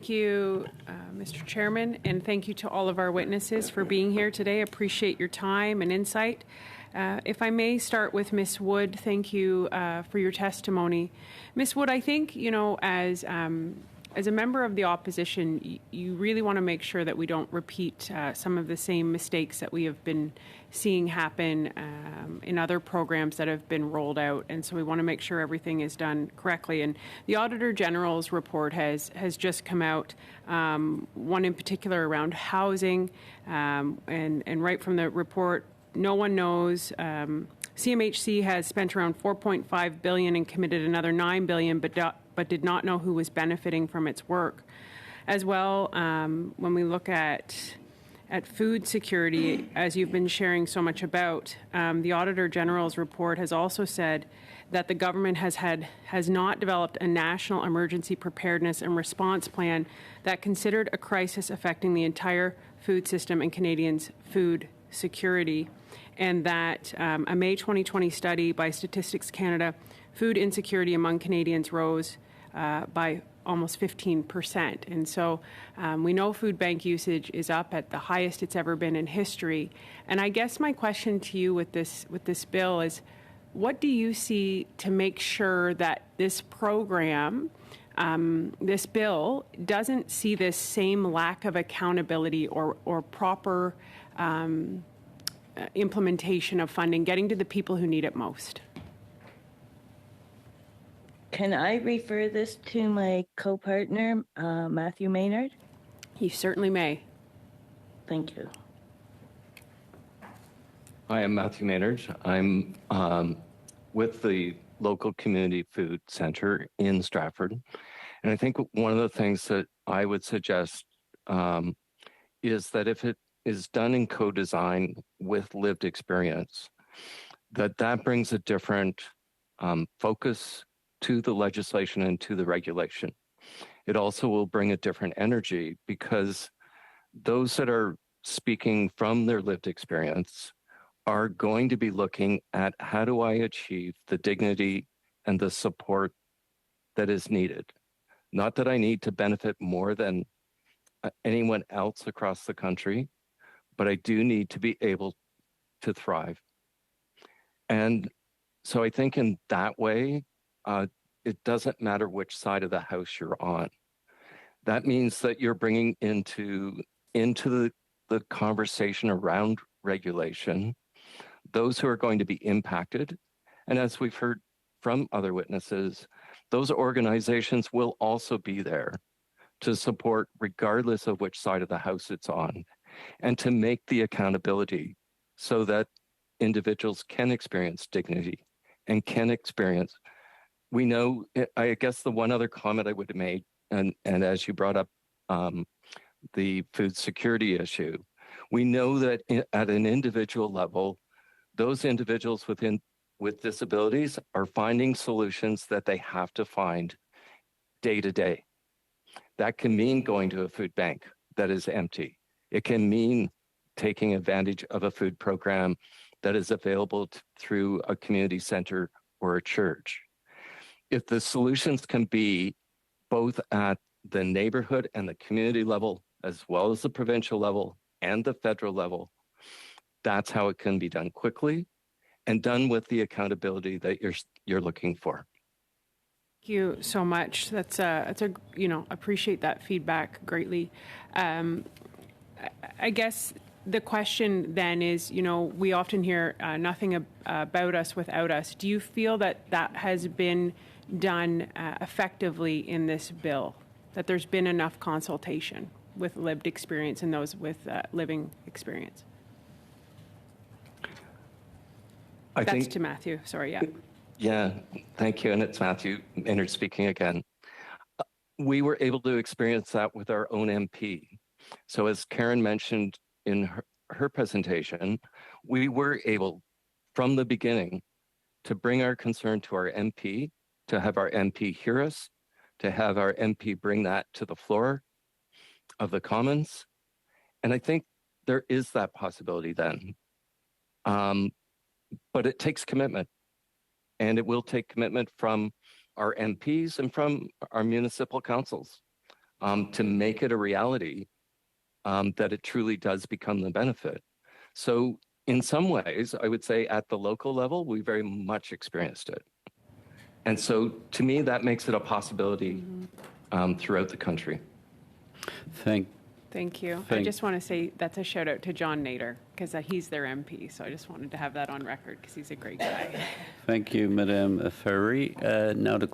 Thank you, Mr. Chairman, and thank you to all of our witnesses for being here today. Appreciate your time and insight. If I may start with Ms. Wood, thank you for your testimony. Ms. Wood, I think, as a member of the opposition, you really want to make sure that we don't repeat some of the same mistakes that we have been seeing happen in other programs that have been rolled out. And so we want to make sure everything is done correctly. And the Auditor General's report has just come out, one in particular around housing. And right from the report, no one knows. CMHC has spent around $4.5 billion and committed another $9 billion, but did not know who was benefiting from its work. As well, when we look at food security, as you've been sharing so much about, the Auditor General's report has also said that the government has not developed a national emergency preparedness and response plan that considered a crisis affecting the entire food system and Canadians' food security, and that a May 2020 study by Statistics Canada, food insecurity among Canadians rose by almost 15%. And so we know food bank usage is up at the highest it's ever been in history. And I guess my question to you with this bill is, what do you see to make sure that this program, this bill, doesn't see this same lack of accountability or proper implementation of funding getting to the people who need it most? Can I refer this to my co-partner, Matthew Maynard? You certainly may. Thank you. Hi, I'm Matthew Maynard. I'm with the local community food center in Stratford. And I think one of the things that I would suggest is that if it is done in co-design with lived experience, that brings a different focus to the legislation and to the regulation. It also will bring a different energy because those that are speaking from their lived experience are going to be looking at how do I achieve the dignity and the support that is needed. Not that I need to benefit more than anyone else across the country, but I do need to be able to thrive. And so I think in that way, it doesn't matter which side of the house you're on. That means that you're bringing into the conversation around regulation those who are going to be impacted. And as we've heard from other witnesses, those organizations will also be there to support regardless of which side of the house it's on, and to make the accountability so that individuals can experience dignity and can experience. We know, I guess the one other comment I would have made, and as you brought up the food security issue, we know that at an individual level, those individuals with disabilities are finding solutions that they have to find day to day. That can mean going to a food bank that is empty. It can mean taking advantage of a food program that is available through a community center or a church. If the solutions can be both at the neighborhood and the community level, as well as the provincial level and the federal level, that's how it can be done quickly and done with the accountability that you're looking for. Thank you so much. That's appreciate that feedback greatly. I guess the question then is, we often hear nothing about us without us. Do you feel that has been done effectively in this bill, that there's been enough consultation with lived experience and those with living experience? That's to Matthew. Sorry, yeah. Yeah, thank you. And it's Matthew Maynard speaking again. We were able to experience that with our own MP. So as Karen mentioned in her presentation, we were able from the beginning to bring our concern to our MP, to have our MP hear us, to have our MP bring that to the floor of the Commons. And I think there is that possibility then. But it takes commitment. And it will take commitment from our MPs and from our municipal councils. to make it a reality, that it truly does become the benefit. So in some ways, I would say at the local level, we very much experienced it. And so to me, that makes it a possibility throughout the country. Thank you. I just want to say that's a shout out to John Nader because he's their MP. So I just wanted to have that on record because he's a great guy. Thank you, Madame Ferry. Now the